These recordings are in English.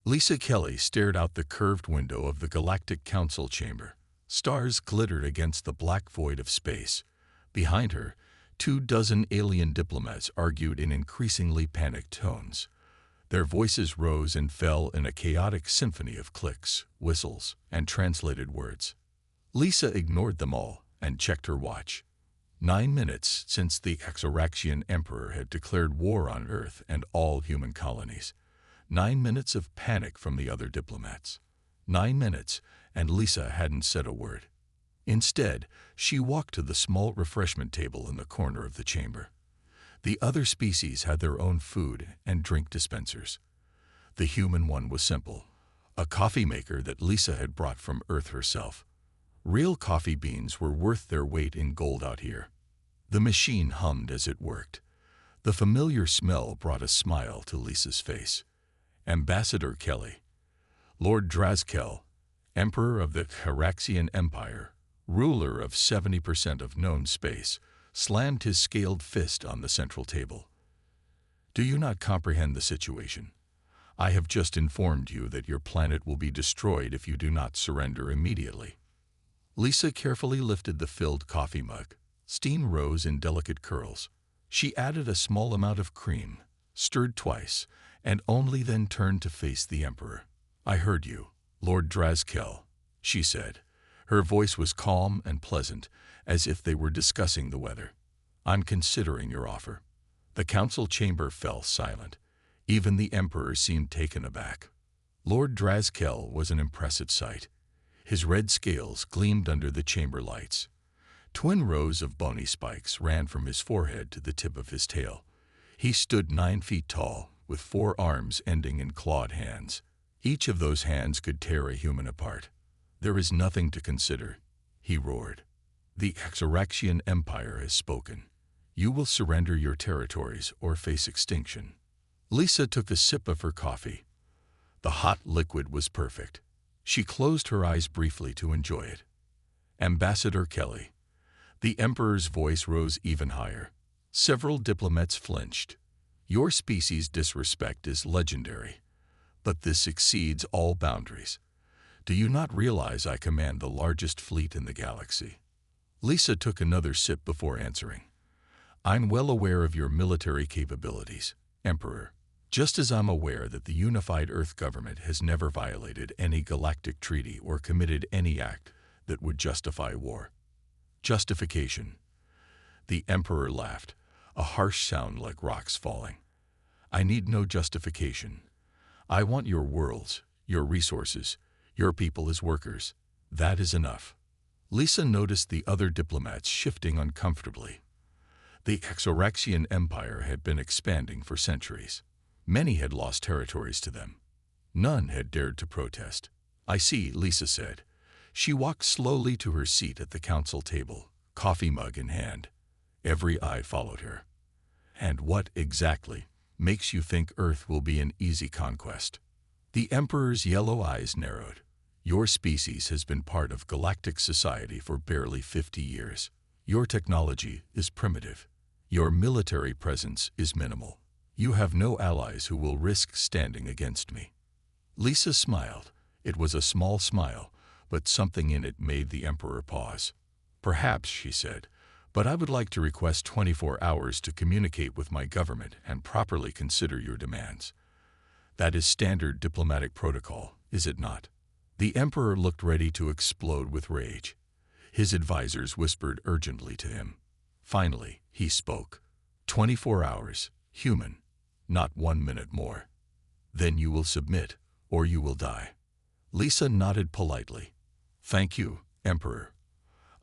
Lisa Kelly stared out the curved window of the Galactic Council chamber. Stars glittered against the black void of space. Behind her, 24 alien diplomats argued in increasingly panicked tones. Their voices rose and fell in a chaotic symphony of clicks, whistles, and translated words. Lisa ignored them all and checked her watch. 9 minutes since the Exoraxian Emperor had declared war on Earth and all human colonies. 9 minutes of panic from the other diplomats. 9 minutes, and Lisa hadn't said a word. Instead, she walked to the small refreshment table in the corner of the chamber. The other species had their own food and drink dispensers. The human one was simple, a coffee maker that Lisa had brought from Earth herself. Real coffee beans were worth their weight in gold out here. The machine hummed as it worked. The familiar smell brought a smile to Lisa's face. Ambassador Kelly, Lord Drazkel, Emperor of the Hyraxian Empire, ruler of 70% of known space, slammed his scaled fist on the central table. Do you not comprehend the situation? I have just informed you that your planet will be destroyed if you do not surrender immediately. Lisa carefully lifted the filled coffee mug. Steam rose in delicate curls. She added a small amount of cream, stirred twice, and only then turned to face the Emperor. I heard you, Lord Drazkel, she said. Her voice was calm and pleasant, as if they were discussing the weather. I'm considering your offer. The council chamber fell silent. Even the Emperor seemed taken aback. Lord Drazkel was an impressive sight. His red scales gleamed under the chamber lights. Twin rows of bony spikes ran from his forehead to the tip of his tail. He stood 9 feet tall, with 4 arms ending in clawed hands. Each of those hands could tear a human apart. There is nothing to consider, he roared. The Exoraxian Empire has spoken. You will surrender your territories or face extinction. Lisa took a sip of her coffee. The hot liquid was perfect. She closed her eyes briefly to enjoy it. Ambassador Kelly. The Emperor's voice rose even higher. Several diplomats flinched. Your species' disrespect is legendary, but this exceeds all boundaries. Do you not realize I command the largest fleet in the galaxy? Lisa took another sip before answering. I'm well aware of your military capabilities, Emperor, just as I'm aware that the unified Earth government has never violated any galactic treaty or committed any act that would justify war. Justification. The Emperor laughed, a harsh sound like rocks falling. I need no justification. I want your worlds, your resources, your people as workers. That is enough. Lisa noticed the other diplomats shifting uncomfortably. The Exoraxian Empire had been expanding for centuries. Many had lost territories to them. None had dared to protest. I see, Lisa said. She walked slowly to her seat at the council table, coffee mug in hand. Every eye followed her. And what, exactly, makes you think Earth will be an easy conquest? The Emperor's yellow eyes narrowed. Your species has been part of galactic society for barely 50 years. Your technology is primitive. Your military presence is minimal. You have no allies who will risk standing against me. Lisa smiled. It was a small smile, but something in it made the Emperor pause. Perhaps, she said, but I would like to request 24 hours to communicate with my government and properly consider your demands. That is standard diplomatic protocol, is it not? The Emperor looked ready to explode with rage. His advisors whispered urgently to him. Finally, he spoke. 24 hours, human, not 1 minute more. Then you will submit, or you will die. Lisa nodded politely. Thank you, Emperor.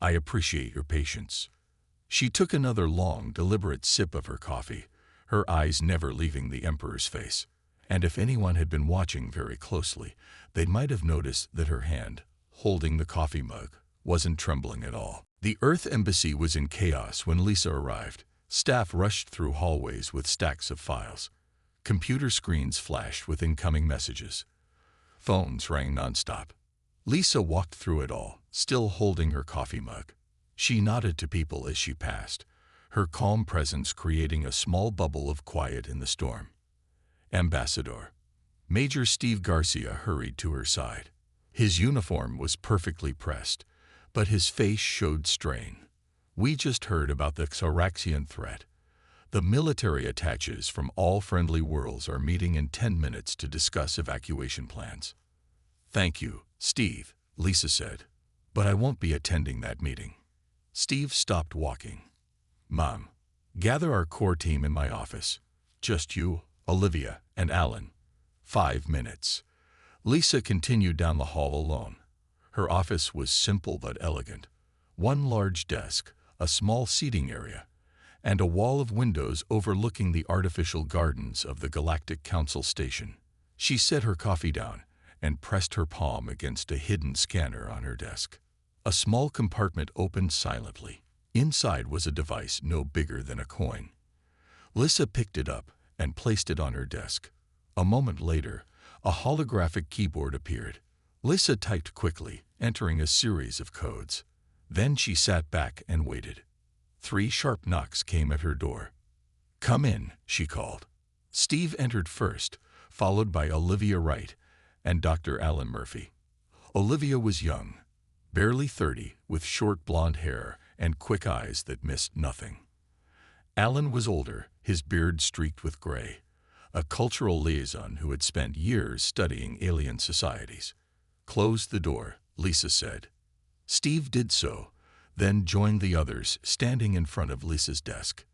I appreciate your patience. She took another long, deliberate sip of her coffee, her eyes never leaving the Emperor's face. And if anyone had been watching very closely, they might have noticed that her hand, holding the coffee mug, wasn't trembling at all. The Earth Embassy was in chaos when Lisa arrived. Staff rushed through hallways with stacks of files. Computer screens flashed with incoming messages. Phones rang nonstop. Lisa walked through it all, still holding her coffee mug. She nodded to people as she passed, her calm presence creating a small bubble of quiet in the storm. Ambassador. Major Steve Garcia hurried to her side. His uniform was perfectly pressed, but his face showed strain. "We just heard about the Xaraxian threat. The military attaches from all friendly worlds are meeting in 10 minutes to discuss evacuation plans." "Thank you, Steve," Lisa said, "but I won't be attending that meeting." Steve stopped walking. "Mom, gather our core team in my office. Just you, Olivia, and Alan. 5 minutes." Lisa continued down the hall alone. Her office was simple but elegant. One large desk, a small seating area, and a wall of windows overlooking the artificial gardens of the Galactic Council station. She set her coffee down and pressed her palm against a hidden scanner on her desk. A small compartment opened silently. Inside was a device no bigger than a coin. Lisa picked it up and placed it on her desk. A moment later, a holographic keyboard appeared. Lisa typed quickly, entering a series of codes. Then she sat back and waited. 3 sharp knocks came at her door. "Come in," she called. Steve entered first, followed by Olivia Wright and Dr. Alan Murphy. Olivia was young, barely 30, with short blonde hair and quick eyes that missed nothing. Alan was older, his beard streaked with gray, a cultural liaison who had spent years studying alien societies. "Close the door," Lisa said. Steve did so, then joined the others standing in front of Lisa's desk.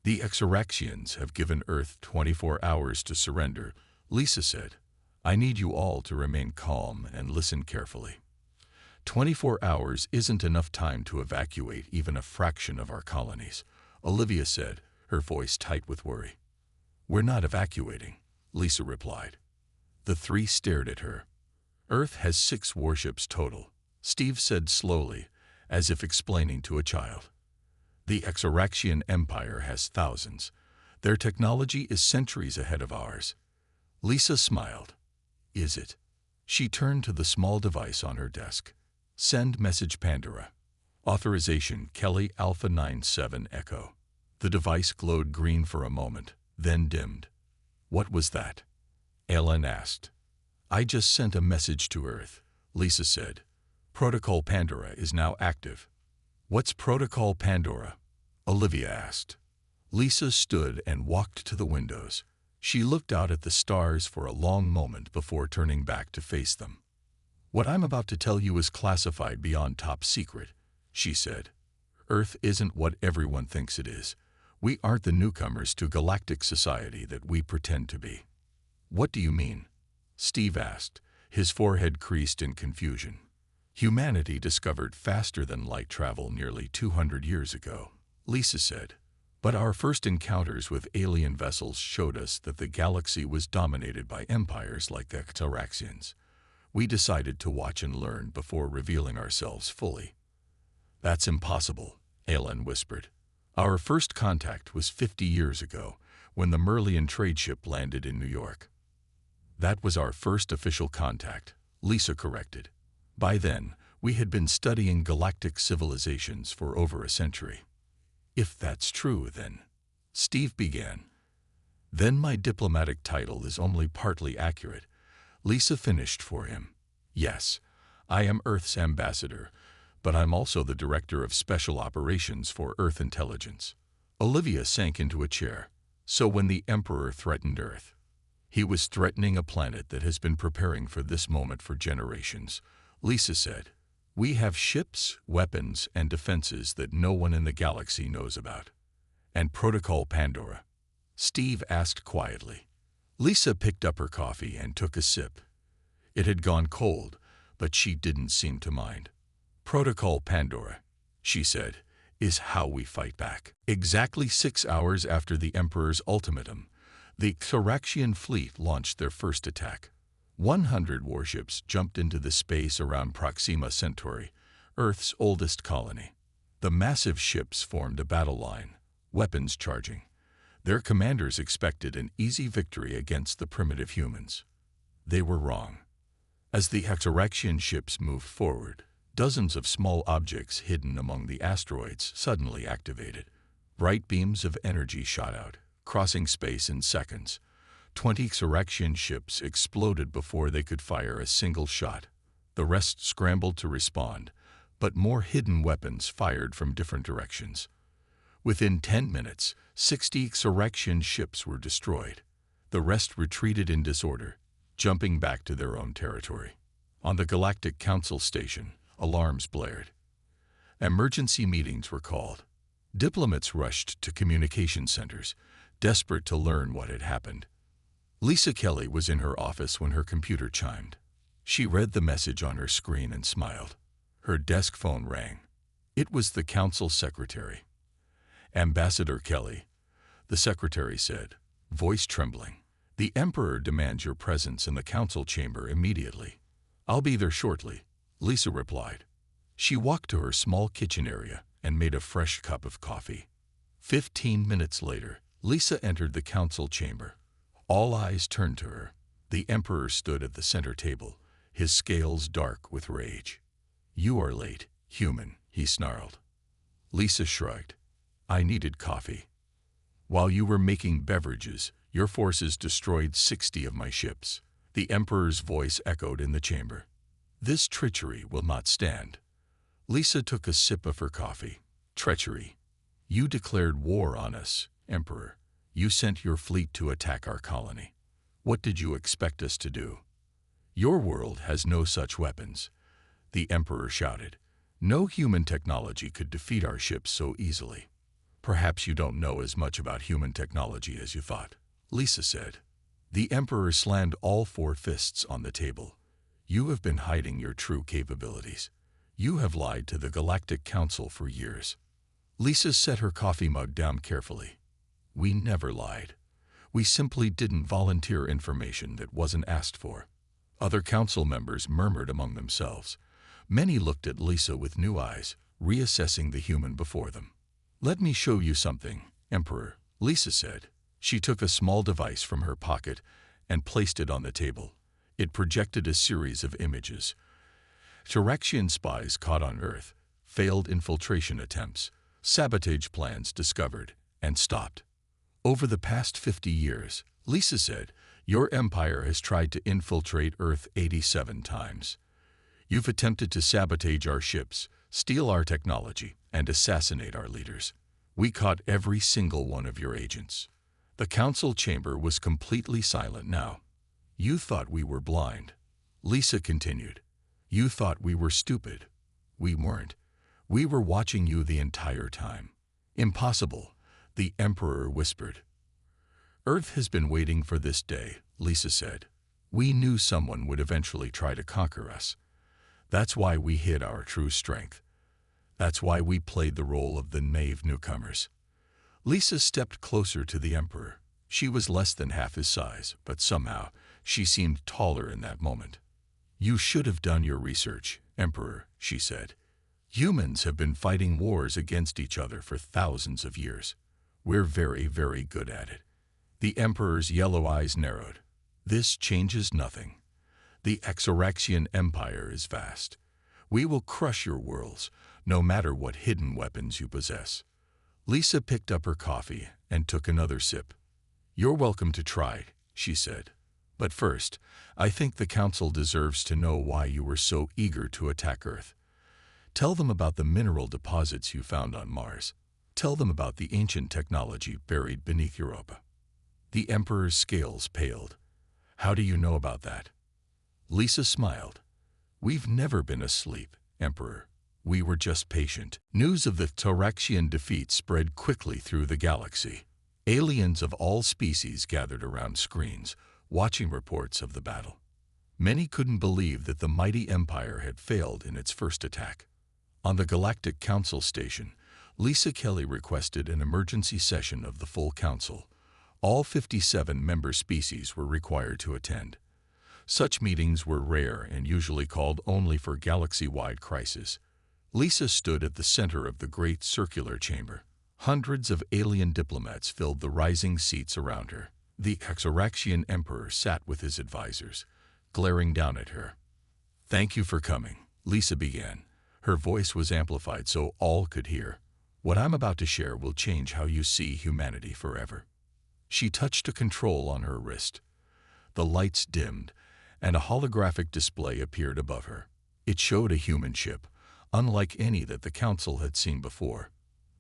"The Xaraxians have given Earth 24 hours to surrender," Lisa said. "I need you all to remain calm and listen carefully. 24 hours isn't enough time to evacuate even a fraction of our colonies," Olivia said, her voice tight with worry. "We're not evacuating," Lisa replied. The 3 stared at her. "Earth has 6 warships total," Steve said slowly, as if explaining to a child. "The Xaraxian Empire has thousands. Their technology is centuries ahead of ours." Lisa smiled. "Is it?" She turned to the small device on her desk. "Send message Pandora. Authorization Kelly Alpha 97 Echo." The device glowed green for a moment, then dimmed. "What was that?" Alan asked. "I just sent a message to Earth," Lisa said. "Protocol Pandora is now active." "What's Protocol Pandora?" Olivia asked. Lisa stood and walked to the windows. She looked out at the stars for a long moment before turning back to face them. "What I'm about to tell you is classified beyond top secret," she said. "Earth isn't what everyone thinks it is. We aren't the newcomers to galactic society that we pretend to be." "What do you mean?" Steve asked, his forehead creased in confusion. "Humanity discovered faster-than-light travel nearly 200 years ago," Lisa said. "But our first encounters with alien vessels showed us that the galaxy was dominated by empires like the Xaraxians. We decided to watch and learn before revealing ourselves fully." "That's impossible," Alan whispered. "Our first contact was 50 years ago, when the Merlian trade ship landed in New York." "That was our first official contact," Lisa corrected. "By then, we had been studying galactic civilizations for over a century." "If that's true, then," Steve began. "Then my diplomatic title is only partly accurate," Lisa finished for him. "Yes, I am Earth's ambassador, but I'm also the director of special operations for Earth intelligence." Olivia sank into a chair. "So when the Emperor threatened Earth, he was threatening a planet that has been preparing for this moment for generations," Lisa said. "We have ships, weapons, and defenses that no one in the galaxy knows about." "And Protocol Pandora?" Steve asked quietly. Lisa picked up her coffee and took a sip. It had gone cold, but she didn't seem to mind. "Protocol Pandora," she said, "is how we fight back." Exactly 6 hours after the Emperor's ultimatum, the Xaraxian fleet launched their first attack. 100 warships jumped into the space around Proxima Centauri, Earth's oldest colony. The massive ships formed a battle line, weapons charging. Their commanders expected an easy victory against the primitive humans. They were wrong. As the Xaraxian ships moved forward, dozens of small objects hidden among the asteroids suddenly activated. Bright beams of energy shot out, crossing space in seconds, 20 Xeraxian ships exploded before they could fire a single shot. The rest scrambled to respond, but more hidden weapons fired from different directions. Within 10 minutes, 60 Xeraxian ships were destroyed. The rest retreated in disorder, jumping back to their own territory. On the Galactic Council station, alarms blared. Emergency meetings were called. Diplomats rushed to communication centers, desperate to learn what had happened. Lisa Kelly was in her office when her computer chimed. She read the message on her screen and smiled. Her desk phone rang. It was the council secretary. "Ambassador Kelly," the secretary said, voice trembling. "The Emperor demands your presence in the council chamber immediately." "I'll be there shortly," Lisa replied. She walked to her small kitchen area and made a fresh cup of coffee. 15 minutes later, Lisa entered the council chamber. All eyes turned to her. The Emperor stood at the center table, his scales dark with rage. "You are late, human," he snarled. Lisa shrugged. "I needed coffee. While you were making beverages, your forces destroyed 60 of my ships." The Emperor's voice echoed in the chamber. "This treachery will not stand." Lisa took a sip of her coffee. "Treachery? You declared war on us, Emperor. You sent your fleet to attack our colony. What did you expect us to do?" "Your world has no such weapons," the Emperor shouted. "No human technology could defeat our ships so easily." "Perhaps you don't know as much about human technology as you thought," Lisa said. The Emperor slammed all 4 fists on the table. "You have been hiding your true capabilities. You have lied to the Galactic Council for years." Lisa set her coffee mug down carefully. "We never lied. We simply didn't volunteer information that wasn't asked for." Other council members murmured among themselves. Many looked at Lisa with new eyes, reassessing the human before them. "Let me show you something, Emperor," Lisa said. She took a small device from her pocket and placed it on the table. It projected a series of images. Xeraxian spies caught on Earth, failed infiltration attempts, sabotage plans discovered, and stopped. "Over the past 50 years, Lisa said, your empire has tried to infiltrate Earth 87 times. You've attempted to sabotage our ships, steal our technology, and assassinate our leaders. We caught every single one of your agents." The council chamber was completely silent now. "You thought we were blind," Lisa continued. "You thought we were stupid. We weren't. We were watching you the entire time." "Impossible," the Emperor whispered. "Earth has been waiting for this day," Lisa said. "We knew someone would eventually try to conquer us. That's why we hid our true strength. That's why we played the role of the naive newcomers." Lisa stepped closer to the Emperor. She was less than half his size, but somehow she seemed taller in that moment. "You should have done your research, Emperor," she said. "Humans have been fighting wars against each other for thousands of years. We're very, very good at it." The Emperor's yellow eyes narrowed. "This changes nothing. The Xeraxian Empire is vast. We will crush your worlds, no matter what hidden weapons you possess." Lisa picked up her coffee and took another sip. "You're welcome to try," she said. "But first, I think the Council deserves to know why you were so eager to attack Earth. Tell them about the mineral deposits you found on Mars. Tell them about the ancient technology buried beneath Europa." The Emperor's scales paled. "How do you know about that?" Lisa smiled. "We've never been asleep, Emperor. We were just patient." News of the Xeraxian defeat spread quickly through the galaxy. Aliens of all species gathered around screens, watching reports of the battle. Many couldn't believe that the mighty empire had failed in its first attack. On the Galactic Council station, Lisa Kelly requested an emergency session of the full council. All 57 member species were required to attend. Such meetings were rare and usually called only for galaxy-wide crises. Lisa stood at the center of the great circular chamber. Hundreds of alien diplomats filled the rising seats around her. The Xeraxian Emperor sat with his advisors, glaring down at her. "Thank you for coming," Lisa began. Her voice was amplified so all could hear. "What I'm about to share will change how you see humanity forever." She touched a control on her wrist. The lights dimmed, and a holographic display appeared above her. It showed a human ship, unlike any that the Council had seen before.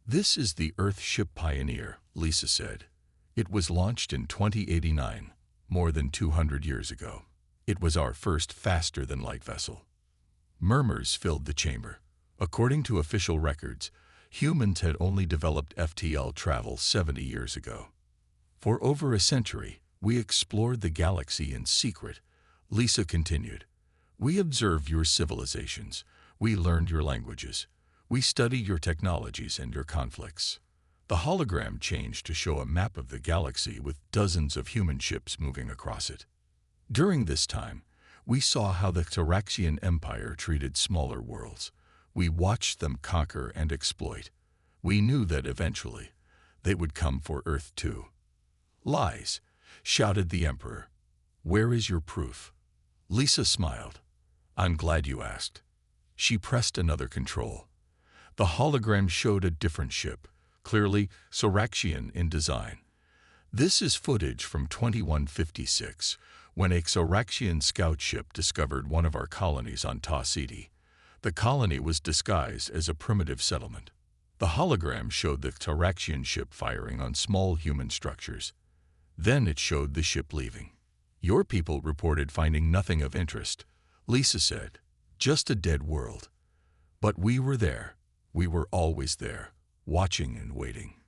"This is the Earth ship Pioneer," Lisa said. "It was launched in 2089, more than 200 years ago. It was our first faster-than-light vessel." Murmurs filled the chamber. According to official records, humans had only developed FTL travel 70 years ago. "For over a century, we explored the galaxy in secret," Lisa continued. "We observed your civilizations. We learned your languages. We studied your technologies and your conflicts." The hologram changed to show a map of the galaxy with dozens of human ships moving across it. "During this time, we saw how the Taraxian Empire treated smaller worlds. We watched them conquer and exploit. We knew that eventually, they would come for Earth too." "Lies," shouted the Emperor. "Where is your proof?" Lisa smiled. "I'm glad you asked." She pressed another control. The hologram showed a different ship, clearly Soraxian in design. "This is footage from 2156, when a Soraxian scout ship discovered one of our colonies on Ta City. The colony was disguised as a primitive settlement." The hologram showed the Soraxian ship firing on small human structures. Then it showed the ship leaving. "Your people reported finding nothing of interest," Lisa said. "Just a dead world. But we were there. We were always there, watching and waiting."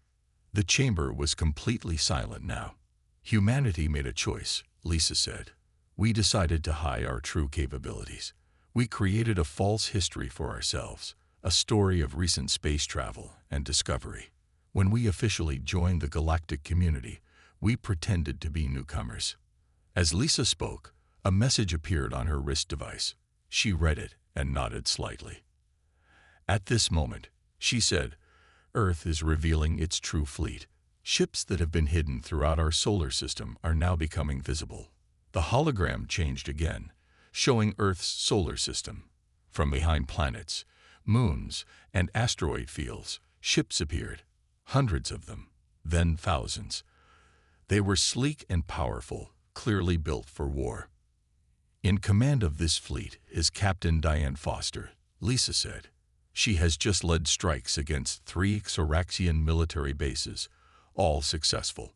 The chamber was completely silent now. "Humanity made a choice," Lisa said. "We decided to hide our true capabilities. We created a false history for ourselves, a story of recent space travel and discovery. When we officially joined the galactic community, we pretended to be newcomers." As Lisa spoke, a message appeared on her wrist device. She read it and nodded slightly. "At this moment," she said, "Earth is revealing its true fleet. Ships that have been hidden throughout our solar system are now becoming visible." The hologram changed again, showing Earth's solar system. From behind planets, moons, and asteroid fields, ships appeared. Hundreds of them, then thousands. They were sleek and powerful, clearly built for war. "In command of this fleet is Captain Diane Foster," Lisa said. "She has just led strikes against 3 Soraxian military bases, all successful.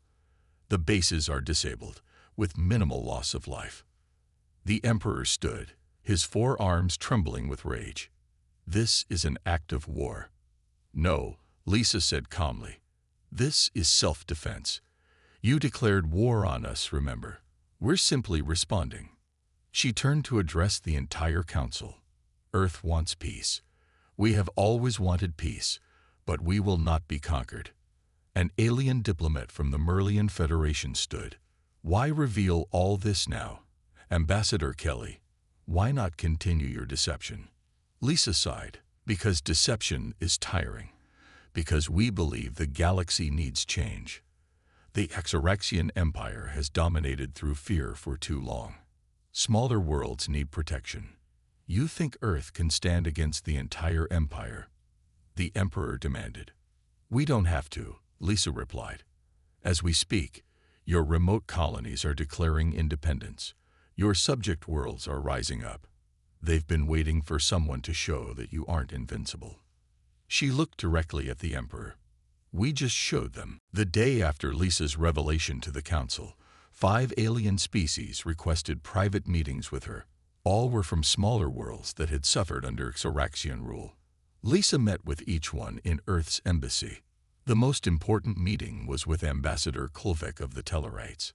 The bases are disabled, with minimal loss of life." The Emperor stood, his forearms trembling with rage. "This is an act of war." "No," Lisa said calmly. "This is self-defense. You declared war on us, remember? We're simply responding." She turned to address the entire council. "Earth wants peace. We have always wanted peace, but we will not be conquered." An alien diplomat from the Merlian Federation stood. "Why reveal all this now? Ambassador Kelly, why not continue your deception?" Lisa sighed. "Because deception is tiring. Because we believe the galaxy needs change. The Soraxian Empire has dominated through fear for too long. Smaller worlds need protection. You think Earth can stand against the entire empire?" The Emperor demanded. "We don't have to," Lisa replied. "As we speak, your remote colonies are declaring independence. Your subject worlds are rising up. They've been waiting for someone to show that you aren't invincible." She looked directly at the Emperor. "We just showed them." The day after Lisa's revelation to the Council, 5 alien species requested private meetings with her. All were from smaller worlds that had suffered under Soraxian rule. Lisa met with each one in Earth's embassy. The most important meeting was with Ambassador Kulvek of the Tellarites.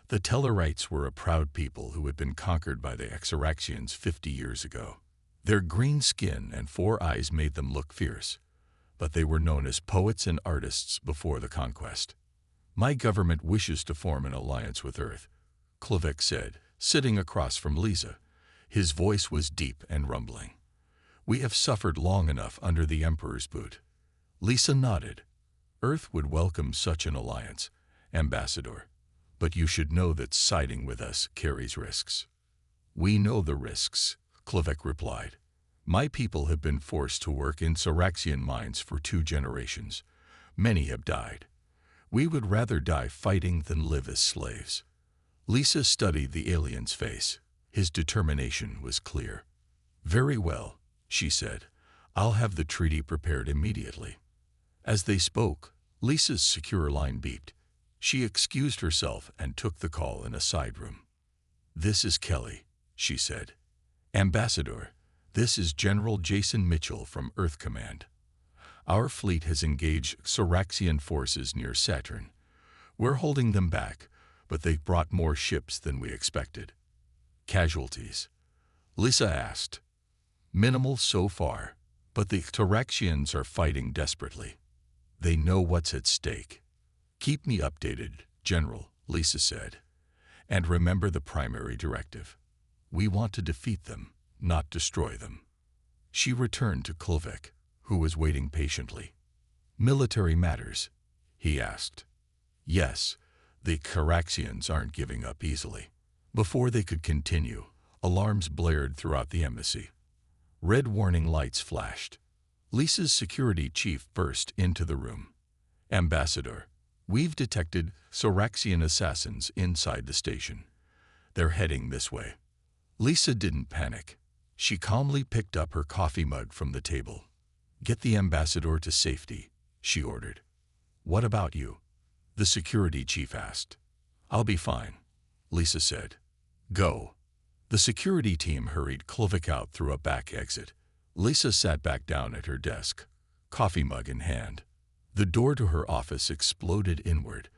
The Tellarites were a proud people who had been conquered by the Soraxians 50 years ago. Their green skin and 4 eyes made them look fierce, but they were known as poets and artists before the conquest. "My government wishes to form an alliance with Earth," Kulvek said, sitting across from Lisa. His voice was deep and rumbling. "We have suffered long enough under the Emperor's boot." Lisa nodded. "Earth would welcome such an alliance, Ambassador. But you should know that siding with us carries risks." "We know the risks," Kulvek replied. "My people have been forced to work in Soraxian mines for 2 generations. Many have died. We would rather die fighting than live as slaves." Lisa studied the alien's face. His determination was clear. "Very well," she said. "I'll have the treaty prepared immediately." As they spoke, Lisa's secure line beeped. She excused herself and took the call in a side room. "This is Kelly," she said. "Ambassador, this is General Jason Mitchell from Earth Command. Our fleet has engaged Soraxian forces near Saturn. We're holding them back, but they've brought more ships than we expected." "Casualties?" Lisa asked. "Minimal so far, but the Soraxians are fighting desperately. They know what's at stake." "Keep me updated, General," Lisa said. "And remember the primary directive. We want to defeat them, not destroy them." She returned to Klovek, who was waiting patiently. "Military matters?" he asked. "Yes, the Soraxians aren't giving up easily." Before they could continue, alarms blared throughout the embassy. Red warning lights flashed. Lisa's security chief burst into the room. "Ambassador, we've detected Soraxian assassins inside the station. They're heading this way." Lisa didn't panic. She calmly picked up her coffee mug from the table. "Get the ambassador to safety," she ordered. "What about you?" the security chief asked. "I'll be fine," Lisa said. "Go." The security team hurried Klovek out through a back exit. Lisa sat back down at her desk, coffee mug in hand. The door to her office exploded inward.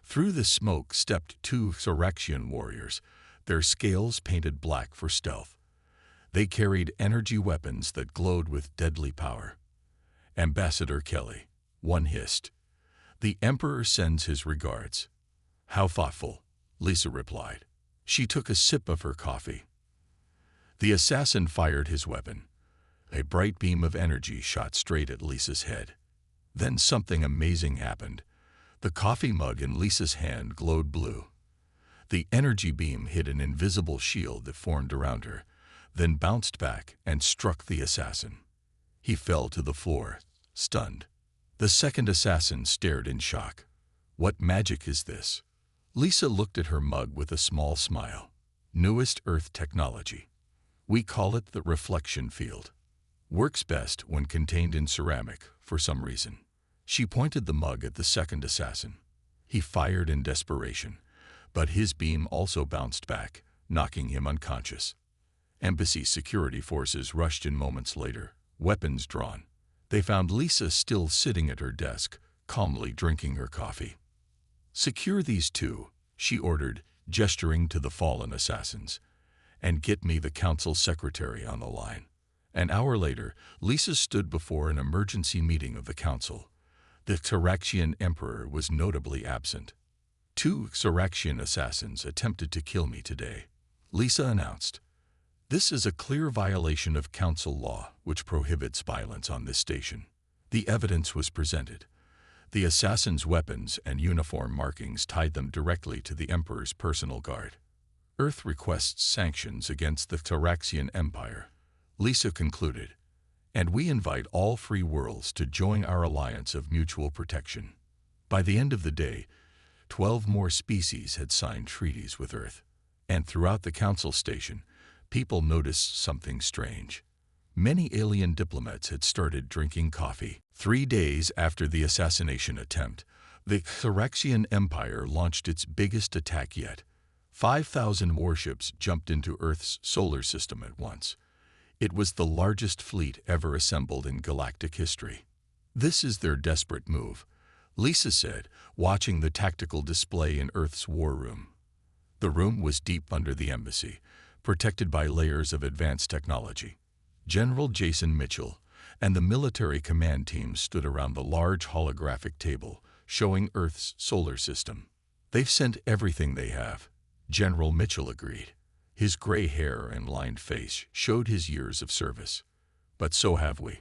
Through the smoke stepped two Soraxian warriors, their scales painted black for stealth. They carried energy weapons that glowed with deadly power. "Ambassador Kelly," one hissed. "The Emperor sends his regards." "How thoughtful," Lisa replied. She took a sip of her coffee. The assassin fired his weapon. A bright beam of energy shot straight at Lisa's head. Then something amazing happened. The coffee mug in Lisa's hand glowed blue. The energy beam hit an invisible shield that formed around her, then bounced back and struck the assassin. He fell to the floor, stunned. The second assassin stared in shock. "What magic is this?" Lisa looked at her mug with a small smile. "Newest Earth technology. We call it the reflection field. Works best when contained in ceramic, for some reason." She pointed the mug at the second assassin. He fired in desperation, but his beam also bounced back, knocking him unconscious. Embassy security forces rushed in moments later, weapons drawn. They found Lisa still sitting at her desk, calmly drinking her coffee. "Secure these two," she ordered, gesturing to the fallen assassins. "And get me the council secretary on the line." An hour later, Lisa stood before an emergency meeting of the council. The Soraxian emperor was notably absent. "Two Soraxian assassins attempted to kill me today," Lisa announced. "This is a clear violation of council law, which prohibits violence on this station." The evidence was presented. The assassins' weapons and uniform markings tied them directly to the emperor's personal guard. "Earth requests sanctions against the Soraxian Empire," Lisa concluded, "and we invite all free worlds to join our alliance of mutual protection." By the end of the day, 12 more species had signed treaties with Earth, and throughout the council station, people noticed something strange. Many alien diplomats had started drinking coffee. 3 days after the assassination attempt, the Soraxian Empire launched its biggest attack yet. 5,000 warships jumped into Earth's solar system at once. It was the largest fleet ever assembled in galactic history. "This is their desperate move," Lisa said, watching the tactical display in Earth's war room. The room was deep under the embassy, protected by layers of advanced technology. General Jason Mitchell and the military command team stood around the large holographic table, showing Earth's solar system. "They've sent everything they have," General Mitchell agreed. His gray hair and lined face showed his years of service. "But so have we."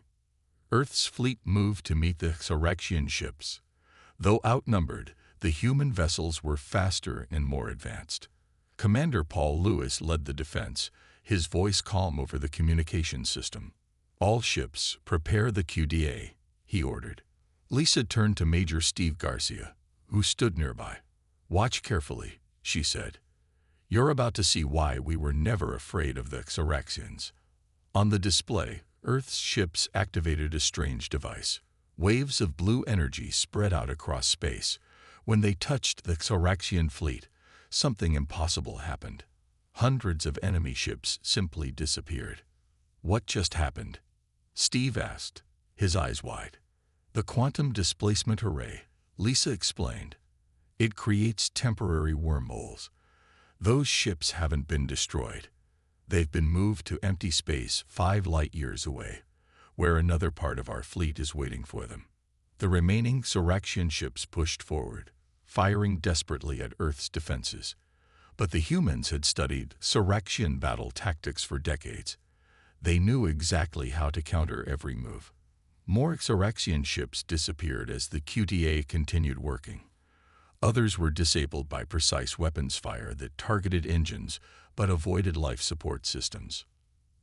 Earth's fleet moved to meet the Soraxian ships. Though outnumbered, the human vessels were faster and more advanced. Commander Paul Lewis led the defense, his voice calm over the communication system. "All ships, prepare the QDA," he ordered. Lisa turned to Major Steve Garcia, who stood nearby. "Watch carefully," she said. You're about to see why we were never afraid of the Xeraxians. On the display, Earth's ships activated a strange device. Waves of blue energy spread out across space. When they touched the Xeraxian fleet, something impossible happened. Hundreds of enemy ships simply disappeared. What just happened? Steve asked, his eyes wide. The quantum displacement array, Lisa explained. It creates temporary wormholes. Those ships haven't been destroyed. They've been moved to empty space 5 light-years away, where another part of our fleet is waiting for them. The remaining Xeraxian ships pushed forward, firing desperately at Earth's defenses. But the humans had studied Xeraxian battle tactics for decades. They knew exactly how to counter every move. More Xeraxian ships disappeared as the QTA continued working. Others were disabled by precise weapons fire that targeted engines but avoided life support systems.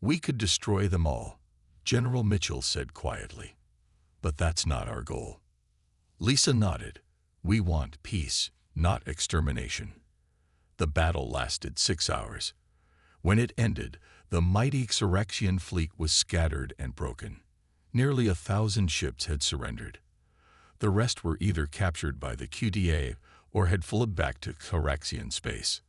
We could destroy them all, General Mitchell said quietly. But that's not our goal. Lisa nodded. We want peace, not extermination. The battle lasted 6 hours. When it ended, the mighty Xeraxian fleet was scattered and broken. Nearly 1,000 ships had surrendered. The rest were either captured by the QTA or had fled back to Xeraxian space.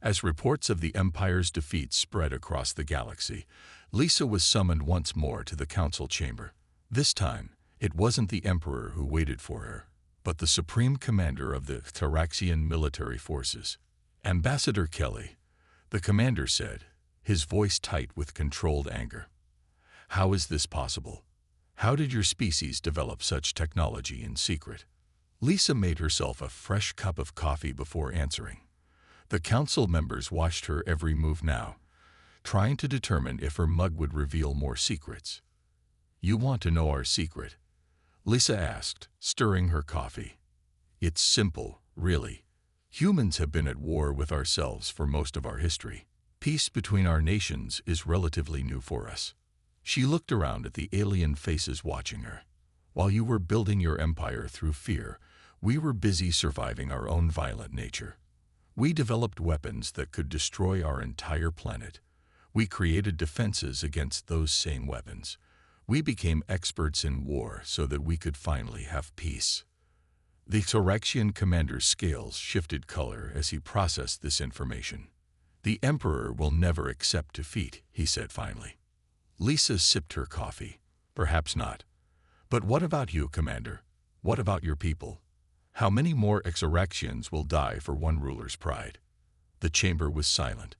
As reports of the Empire's defeat spread across the galaxy, Lisa was summoned once more to the council chamber. This time, it wasn't the Emperor who waited for her, but the Supreme Commander of the Xeraxian military forces. Ambassador Kelly, the commander said, his voice tight with controlled anger. How is this possible? How did your species develop such technology in secret? Lisa made herself a fresh cup of coffee before answering. The council members watched her every move now, trying to determine if her mug would reveal more secrets. You want to know our secret? Lisa asked, stirring her coffee. It's simple, really. Humans have been at war with ourselves for most of our history. Peace between our nations is relatively new for us. She looked around at the alien faces watching her. While you were building your empire through fear, we were busy surviving our own violent nature. We developed weapons that could destroy our entire planet. We created defenses against those same weapons. We became experts in war so that we could finally have peace. The Xeraxian commander's scales shifted color as he processed this information. The Emperor will never accept defeat, he said finally. Lisa sipped her coffee. Perhaps not. But what about you, Commander? What about your people? How many more Xeraxians will die for one ruler's pride? The chamber was silent.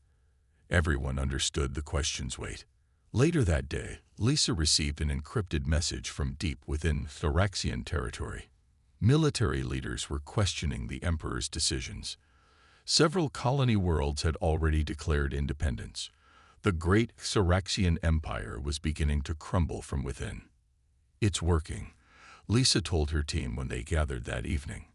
Everyone understood the question's weight. Later that day, Lisa received an encrypted message from deep within Xeraxian territory. Military leaders were questioning the Emperor's decisions. Several colony worlds had already declared independence. The great Xeraxian Empire was beginning to crumble from within. It's working, Lisa told her team when they gathered that evening.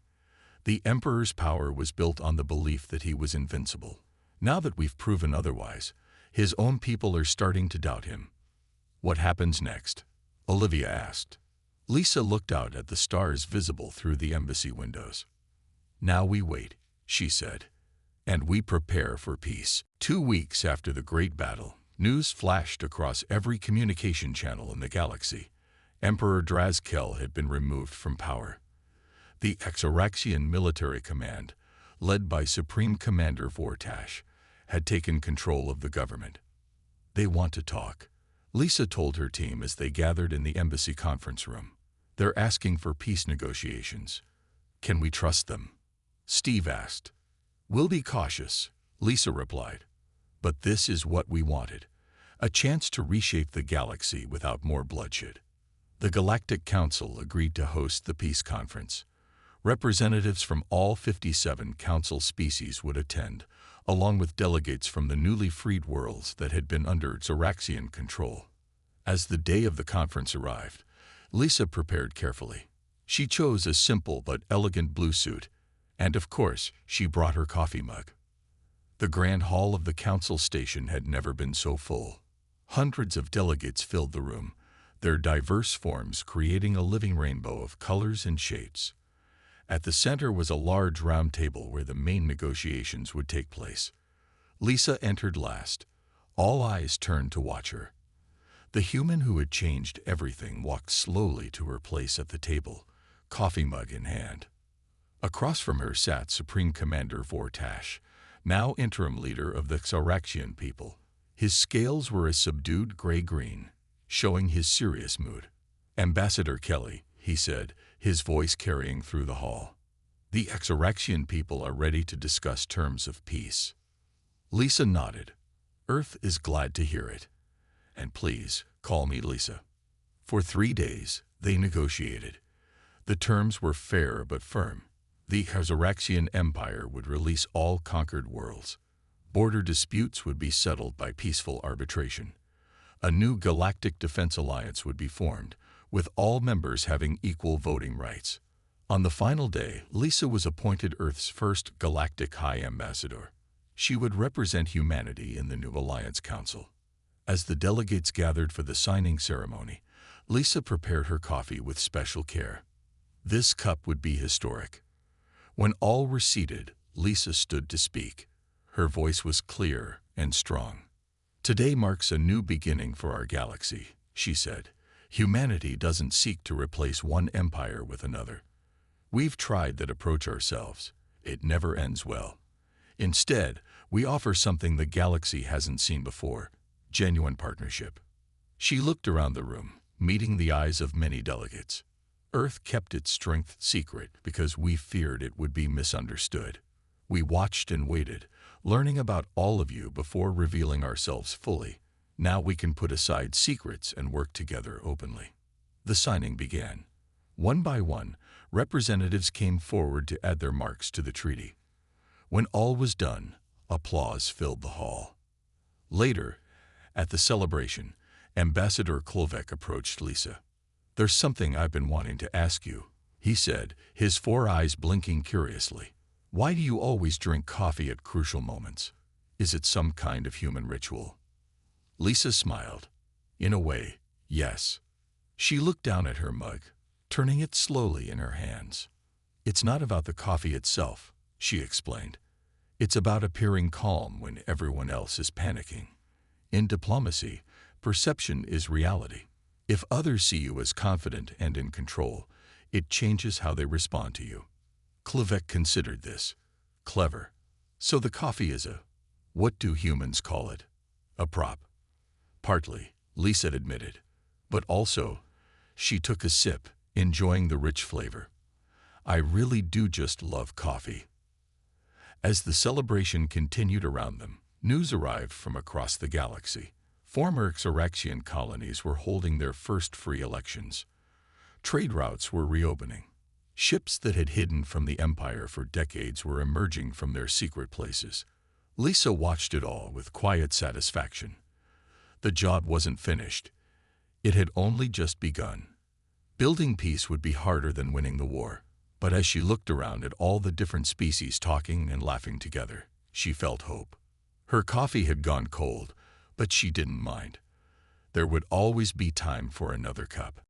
The Emperor's power was built on the belief that he was invincible. Now that we've proven otherwise, his own people are starting to doubt him. What happens next? Olivia asked. Lisa looked out at the stars visible through the embassy windows. Now we wait, she said, and we prepare for peace. 2 weeks after the Great Battle, news flashed across every communication channel in the galaxy. Emperor Drazkel had been removed from power. The Xeraxian military command, led by Supreme Commander Vortash, had taken control of the government. They want to talk, Lisa told her team as they gathered in the embassy conference room. They're asking for peace negotiations. Can we trust them? Steve asked. We'll be cautious, Lisa replied. But this is what we wanted, a chance to reshape the galaxy without more bloodshed. The Galactic Council agreed to host the peace conference. Representatives from all 57 council species would attend, along with delegates from the newly freed worlds that had been under Xeraxian control. As the day of the conference arrived, Lisa prepared carefully. She chose a simple but elegant blue suit, and of course, she brought her coffee mug. The grand hall of the council station had never been so full. Hundreds of delegates filled the room, their diverse forms creating a living rainbow of colors and shapes. At the center was a large round table where the main negotiations would take place. Lisa entered last. All eyes turned to watch her. The human who had changed everything walked slowly to her place at the table, coffee mug in hand. Across from her sat Supreme Commander Vortash, now interim leader of the Xaraxian people. His scales were a subdued gray-green, showing his serious mood. "Ambassador Kelly," he said, his voice carrying through the hall. "The Xaraxian people are ready to discuss terms of peace." Lisa nodded. "Earth is glad to hear it. And please, call me Lisa." For 3 days, they negotiated. The terms were fair but firm. The Xaraxian Empire would release all conquered worlds. Border disputes would be settled by peaceful arbitration. A new Galactic Defense Alliance would be formed, with all members having equal voting rights. On the final day, Lisa was appointed Earth's first Galactic High Ambassador. She would represent humanity in the new Alliance Council. As the delegates gathered for the signing ceremony, Lisa prepared her coffee with special care. This cup would be historic. When all were seated, Lisa stood to speak. Her voice was clear and strong. "Today marks a new beginning for our galaxy," she said. "Humanity doesn't seek to replace one empire with another. We've tried that approach ourselves. It never ends well. Instead, we offer something the galaxy hasn't seen before: genuine partnership." She looked around the room, meeting the eyes of many delegates. "Earth kept its strength secret because we feared it would be misunderstood. We watched and waited, learning about all of you before revealing ourselves fully. Now we can put aside secrets and work together openly." The signing began. One by one, representatives came forward to add their marks to the treaty. When all was done, applause filled the hall. Later, at the celebration, Ambassador Klovek approached Lisa. "There's something I've been wanting to ask you," he said, his 4 eyes blinking curiously. "Why do you always drink coffee at crucial moments? Is it some kind of human ritual?" Lisa smiled. "In a way, yes." She looked down at her mug, turning it slowly in her hands. "It's not about the coffee itself," she explained. "It's about appearing calm when everyone else is panicking. In diplomacy, perception is reality. If others see you as confident and in control, it changes how they respond to you." Klovek considered this. "Clever. So the coffee is what do humans call it? A prop?" "Partly," Lisa admitted. "But also," she took a sip, enjoying the rich flavor, "I really do just love coffee." As the celebration continued around them, news arrived from across the galaxy. Former Xaraxian colonies were holding their first free elections. Trade routes were reopening. Ships that had hidden from the Empire for decades were emerging from their secret places. Lisa watched it all with quiet satisfaction. The job wasn't finished. It had only just begun. Building peace would be harder than winning the war, but as she looked around at all the different species talking and laughing together, she felt hope. Her coffee had gone cold, but she didn't mind. There would always be time for another cup.